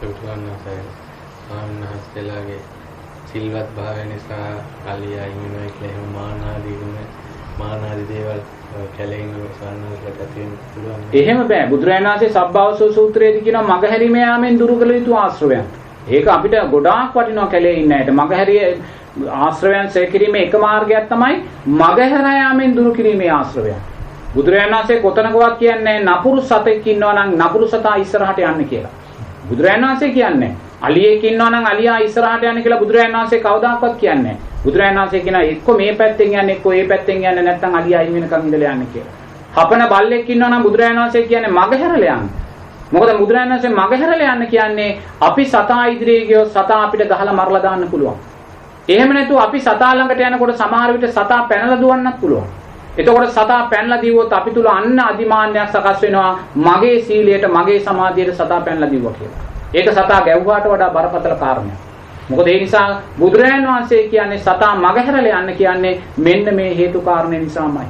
පුදුරන්නසයි ආන්නහස්තලාගේ සිල්වත් භාවය නිසා අලියා ඉන්නේ කියලා මානාදී දේවල් කැලේන සාන්නකට තියෙන පුළුවන්. එහෙම බෑ. බුදුරජාණන් වහන්සේ සබ්බාවසෝ සූත්‍රයේදී කියනවා මගහැරීම යාමෙන් දුරු කළ යුතු ආශ්‍රවයන්. ඒක අපිට ගොඩාක් වටිනවා කැලේ ඉන්න ඇයට. මගහැරිය ආශ්‍රවයන් සේකිරීමේ එක මාර්ගයක් තමයි මගහැර යාමෙන් දුරු කිරීමේ ආශ්‍රවයන්. බුදුරජාණන් වහන්සේ කොතනකවත් කියන්නේ නපුරු සතෙක් ඉන්නවා නම් නපුරු සතා ඉස්සරහට යන්න කියලා. බුදුරජාණන් වහන්සේ කියන්නේ අලියෙක් ඉන්නවා නම් අලියා ඉස්සරහට යන්න කියලා බුදුරජාණන් වහන්සේ කවදාකවත් කියන්නේ නැහැ. බුදුරජාණන් වහන්සේ කියනවා එක්ක මේ පැත්තෙන් යන්නේ එක්ක ඒ පැත්තෙන් යන්නේ නැත්නම් අලියා අයින් වෙනකන් ඉඳලා යන්නේ කියලා. හපන බල්ලෙක් ඉන්නවා නම් බුදුරජාණන් වහන්සේ කියන්නේ මගහැරලා යන්න. මොකද බුදුරජාණන් වහන්සේ මගහැරලා යන්න කියන්නේ අපි සතා ඉදිරියේ ගියොත් සතා අපිට ගහලා මරලා දාන්න පුළුවන්. එහෙම නැතුව අපි සතා ළඟට යනකොට සමහර විට සතා පැනලා දුවන්නත් පුළුවන්. එතකොට සතා පැනලා දිවුවොත් අපි තුල අන්න අදිමාන්‍යයක් සකස් වෙනවා මගේ සීලයට මගේ සමාධියට සතා පැනලා දිවුවා කියලා. ඒක සතා ගැව්වාට වඩා බරපතල කාරණයක්. මොකද ඒ නිසා බුදුරජාණන් වහන්සේ කියන්නේ සතා මගහැරලා යන්න කියන්නේ මෙන්න මේ හේතු කාරණේ නිසාමයි.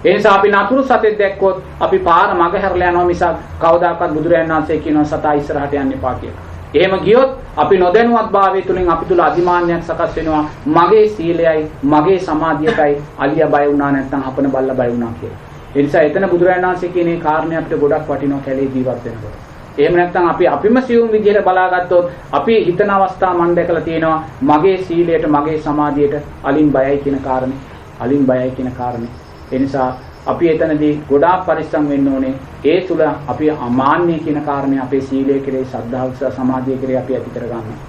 ඒ නිසා අපි නපුරු සතෙක් දැක්කොත් අපි පාර මගහැරලා යනවා මිසක් කවදාකවත් බුදුරජාණන් වහන්සේ කියනවා සතා ඉස්සරහට යන්න එපා කියලා. එහෙම ගියොත් අපි නොදැනුවත් භාවය තුලින් අපි තුල අදිමාන්‍යයක් සකස් වෙනවා මගේ සීලයයි මගේ සමාධියටයි අලියා බය වුණා නැත්නම් හපන බල්ලා බය වුණා කියලා. ඒ නිසා එතන බුදුරජාණන් වහන්සේ කියන මේ කාරණේ අපිට ගොඩක් වටිනවා කැලේ ජීවත් වෙනකොට. එහෙම නැත්නම් අපිම සියුම් විදිහට බලාගත්තොත් අපි හිතන අවස්ථා මන් දැකලා තියෙනවා මගේ සීලයට මගේ සමාධියට අලින් බයයි කියන කාරණේ. අලින් බයයි කියන කාරණේ. ඒ නිසා අපි එතනදී ගොඩාක් පරිස්සම් වෙන්න ඕනේ. ඒ තුල අපි අමාන්‍ය කියන කාරණේ අපේ සීලය කෙරේ ශ්‍රද්ධාව සහ සමාධිය කෙරේ අපි ඇති කරගන්නවා.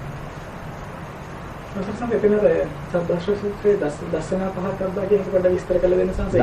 ප්‍රසන්න එතනද සබ්බශ්‍රසුත්‍රයේ දර්ශන පහක් අද්දා කියන එක පොඩ්ඩක් විස්තර කරලා දෙන්න සංසය.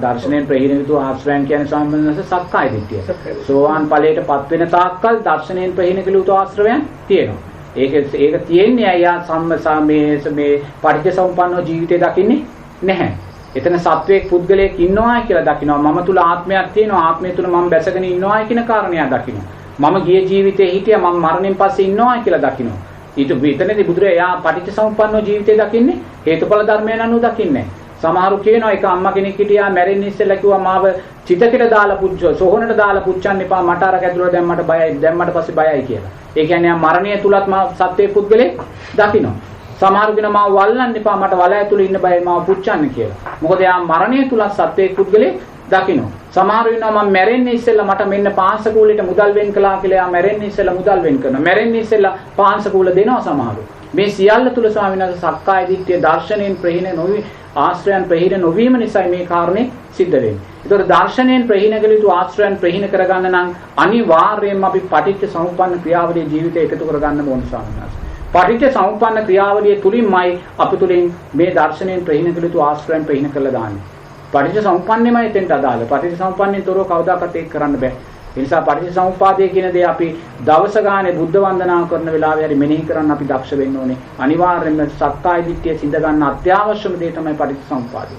දර්ශනයෙන් ප්‍රහීනවිතු ආශ්‍රයන් කියන්නේ සම්බන්ධනස සක්කාය දිට්ඨිය. සෝවාන් ඵලයටපත් වෙන තාක්කල් දර්ශනයෙන් ප්‍රහීනවිතු ආශ්‍රයන් තියෙනවා. ඒක තියෙන්නේ අයියා මේ පටිච්චසමුප්පන්නව ජීවිතය දකින්නේ නැහැ. එතන සත්වයක් පුද්ගලයෙක් ඉන්නවා කියලා දකිනවා. මම තුල ආත්මයක් තියෙනවා. ආත්මය තුල මම බැසගෙන ඉන්නවා කියන කාරණය දකිනවා. මම ගිය ජීවිතේ හිටියා මම මරණයෙන් පස්සේ ඉන්නවා කියලා දකිනවා. ඊට විතරනේ බුදුරජාණන් පටිච්චසමුප්පන්නව ජීවිතය දකින්නේ හේතුඵල ධර්මයන් අනුව දකින්නේ. සමහරු කියනවා එක අම්මා කෙනෙක් හිටියා මැරෙන්න ඉස්සෙල්ලා කිව්වා මාව චිතකෙට දාලා සෝහනට දාලා පුච්චන්න එපා මට අර ගැදුර දැම්මට බයයි දැම්මට පස්සේ බයයි කියලා. ඒ කියන්නේ මරණය තුලත් මා සත්වයේ පුද්ගලෙක් දකිනවා. සමහරු කෙනා මාව වල්ලන්න එපා මට වලය තුල ඉන්න බයයි මාව පුච්චන්න කියලා. මොකද යා මරණය තුලත් සත්වයේ පුද්ගලෙක් දකිනවා. සමහරු ඉන්නවා මම මැරෙන්නේ ඉස්සෙල්ලා මට මෙන්න පාංශකූලෙට මුදල් වෙන් කළා කියලා යා මැරෙන්නේ ඉස්සෙල්ලා මුදල් වෙන් කරනවා. මැරෙන්නේ ඉස්සෙල්ලා පාංශකූල දෙනවා සමහරු. මේ සියල්ල තුල ස්වාමීන් වහන්සේ සක්කාය දිට්ඨිය දර්ශනයෙන් ප්‍රහීන නොවි ආශ්‍රයන් ප්‍රහීන නොවීම නිසා මේ කාරණේ සිද්ධ වෙන්නේ. ඒතකොට දර්ශනයෙන් ප්‍රහීන කළ යුතු ආශ්‍රයන් ප්‍රහීන කරගන්න නම් අනිවාර්යයෙන්ම අපි පටිච්ච සමුප්පන්න ක්‍රියාවලිය ජීවිතේ එකතු කරගන්න ඕන ස්වාමීන් වහන්සේ. පටිච්ච සමුප්පන්න ක්‍රියාවලිය තුලින්මයි අපි තුලින් මේ දර්ශනයෙන් ප්‍රහීන කළ යුතු ආශ්‍රයන් ප්‍රහීන කරලා දාන්නේ. පටිච්ච සමුප්පන්නේමයි එතෙන්ට අදාළ. පටිච්ච සමුප්පන්නයෙන් තොරව කවදාකවත් ඒක කරන්න බෑ. ඒ නිසා පටිච්ච සමුප්පාදය කියන දේ අපි දවස ගානේ බුද්ධ වන්දනා කරන වෙලාවේ හරි මෙනෙහි කරන්න අපි දක්ෂ වෙන්න ඕනේ. අනිවාර්යයෙන්ම සක්කාය දිට්ඨිය සිඳ ගන්න අත්‍යවශ්‍යම දේ තමයි පටිච්ච සමුප්පාදය.